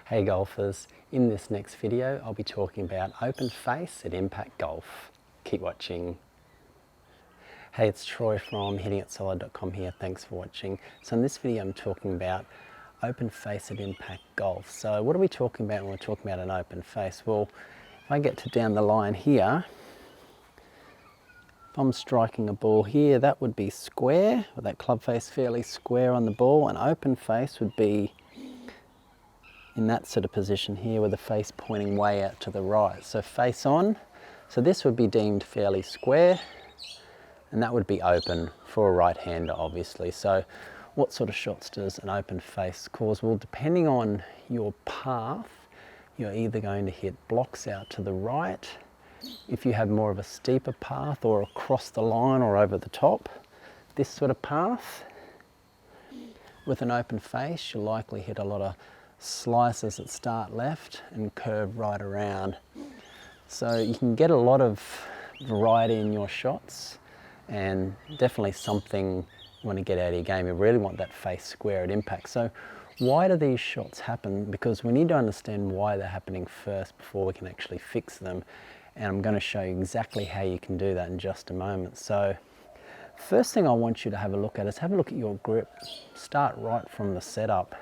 Hey golfers, in this next video I'll be talking about open face at impact golf. Keep watching. Hey, it's Troy from hittingitsolid.com here, thanks for watching. So in this video I'm talking about open face at impact golf. So what are we talking about when we're talking about an open face? Well, if I get to down the line here, if I'm striking a ball here, that would be square, with that club face fairly square on the ball. An open face would be in that sort of position here with the face pointing way out to the right. So face on, so this would be deemed fairly square and that would be open for a right-hander obviously. So what sort of shots does an open face cause? Well, depending on your path, you're either going to hit blocks out to the right, if you have more of a steeper path, or across the line or over the top, this sort of path. With an open face, you'll likely hit a lot of slices that start left and curve right around. So you can get a lot of variety in your shots, and definitely something you want to get out of your game. You really want that face square at impact. So why do these shots happen? Because we need to understand why they're happening first before we can actually fix them. And I'm going to show you exactly how you can do that in just a moment. So first thing I want you to have a look at is have a look at your grip. Start right from the setup.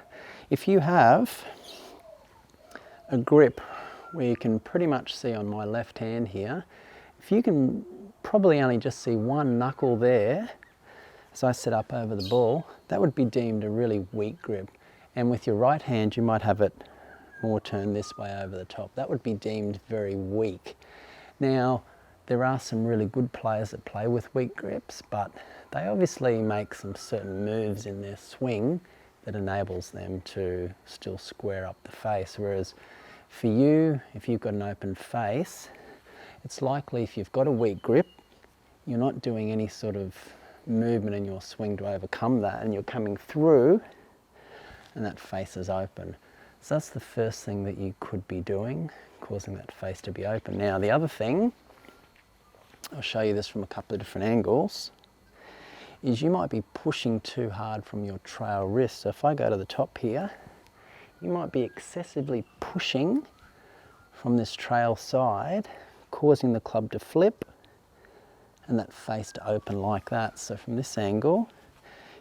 If you have a grip where you can pretty much see on my left hand here, if you can probably only just see one knuckle there as I set up over the ball, that would be deemed a really weak grip. And with your right hand, you might have it more turned this way over the top. That would be deemed very weak. Now, there are some really good players that play with weak grips, but they obviously make some certain moves in their swing that enables them to still square up the face. Whereas for you, if you've got an open face, it's likely if you've got a weak grip, you're not doing any sort of movement in your swing to overcome that, and you're coming through and that face is open. So that's the first thing that you could be doing, causing that face to be open. Now the other thing, I'll show you this from a couple of different angles, is you might be pushing too hard from your trail wrist. So if I go to the top here, you might be excessively pushing from this trail side, causing the club to flip and that face to open like that. So from this angle,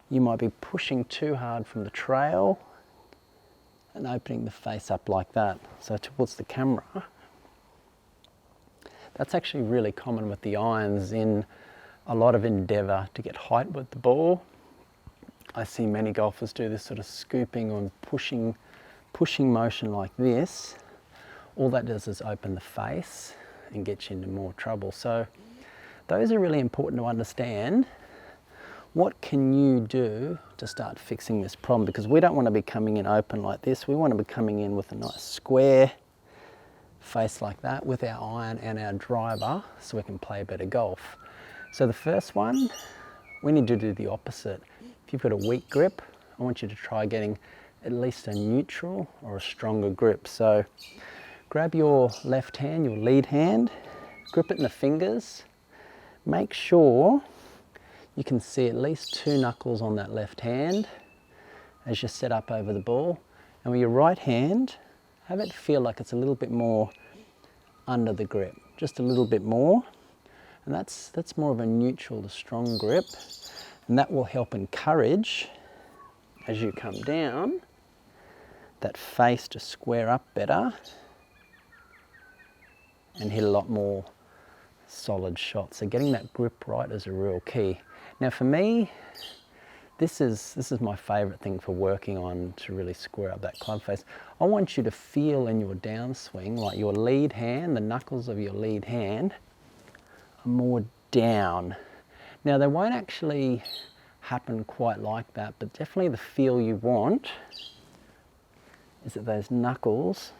you might be pushing too hard from the trail and opening the face up like that. So towards the camera, that's actually really common with the irons in a lot of endeavour to get height with the ball. I see many golfers do this sort of scooping or pushing motion like this. All that does is open the face and get you into more trouble. So those are really important to understand. What can you do to start fixing this problem? Because we don't want to be coming in open like this. We want to be coming in with a nice square face like that with our iron and our driver so we can play better golf. So the first one, we need to do the opposite. If you've got a weak grip, I want you to try getting at least a neutral or a stronger grip. So grab your left hand, your lead hand, grip it in the fingers. Make sure you can see at least two knuckles on that left hand as you set up over the ball. And with your right hand, have it feel like it's a little bit more under the grip, just a little bit more. And that's more of a neutral to strong grip, and that will help encourage, as you come down, that face to square up better and hit a lot more solid shots. So getting that grip right is a real key. Now for me, this is my favourite thing for working on to really square up that club face. I want you to feel in your downswing like your lead hand, the knuckles of your lead hand, more down. Now they won't actually happen quite like that, but definitely the feel you want is that those knuckles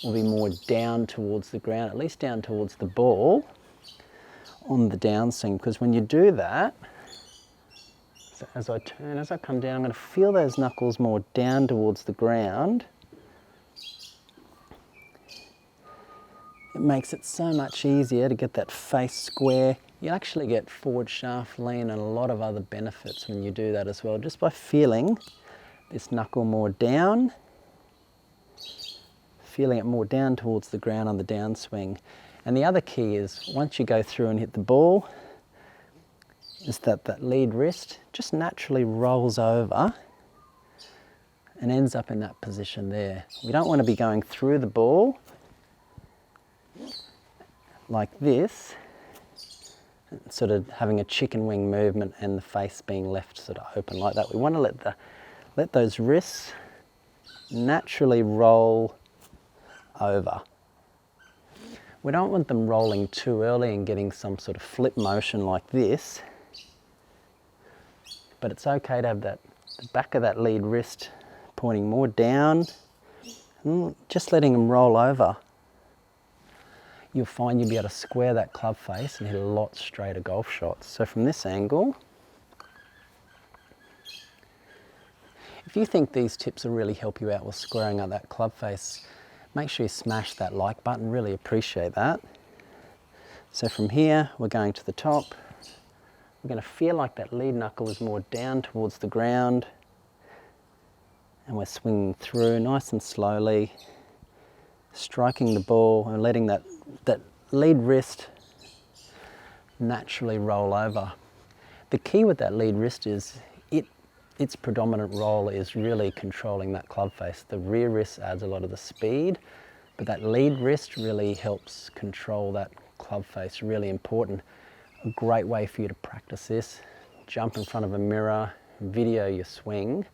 will be more down towards the ground, at least down towards the ball on the downswing. Because when you do that, so as I turn, as I come down, I'm going to feel those knuckles more down towards the ground. It makes it so much easier to get that face square. You actually get forward shaft lean and a lot of other benefits when you do that as well, just by feeling this knuckle more down feeling it more down towards the ground on the downswing. And the other key is once you go through and hit the ball, is that that lead wrist just naturally rolls over and ends up in that position there. We don't want to be going through the ball like this, sort of having a chicken wing movement and the face being left sort of open like that. We want to let those wrists naturally roll over. We don't want them rolling too early and getting some sort of flip motion like this, but it's okay to have the back of that lead wrist pointing more down, just letting them roll over. You'll find you'll be able to square that club face and hit a lot straighter golf shots. So from this angle, if you think these tips will really help you out with squaring up that club face, make sure you smash that like button, really appreciate that. So from here, we're going to the top. We're going to feel like that lead knuckle is more down towards the ground. And we're swinging through nice and slowly, striking the ball and letting that lead wrist naturally roll over. The key with that lead wrist is its predominant role is really controlling that club face. The rear wrist adds a lot of the speed, but that lead wrist really helps control that club face, really important. A great way for you to practice this, jump in front of a mirror, video your swing,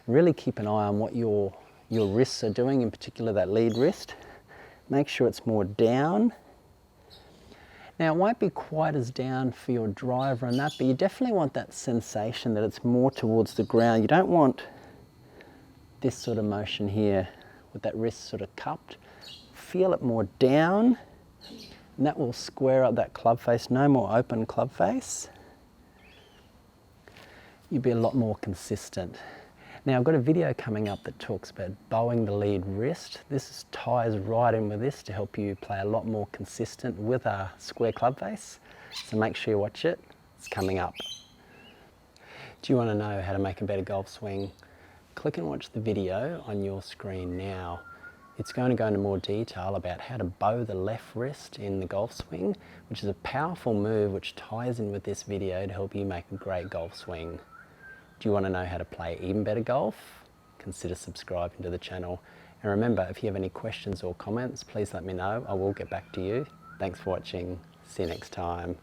really keep an eye on what your wrists are doing, in particular that lead wrist. Make sure it's more down. Now it won't be quite as down for your driver and that, but you definitely want that sensation that it's more towards the ground. You don't want this sort of motion here with that wrist sort of cupped. Feel it more down, and that will square up that club face. No more open club face. You'll be a lot more consistent. Now I've got a video coming up that talks about bowing the lead wrist. This ties right in with this to help you play a lot more consistent with a square club face. So make sure you watch it, it's coming up. Do you want to know how to make a better golf swing? Click and watch the video on your screen now. It's going to go into more detail about how to bow the left wrist in the golf swing, which is a powerful move which ties in with this video to help you make a great golf swing. Do you want to know how to play even better golf? Consider subscribing to the channel. And remember, if you have any questions or comments, please let me know. I will get back to you. Thanks for watching. See you next time.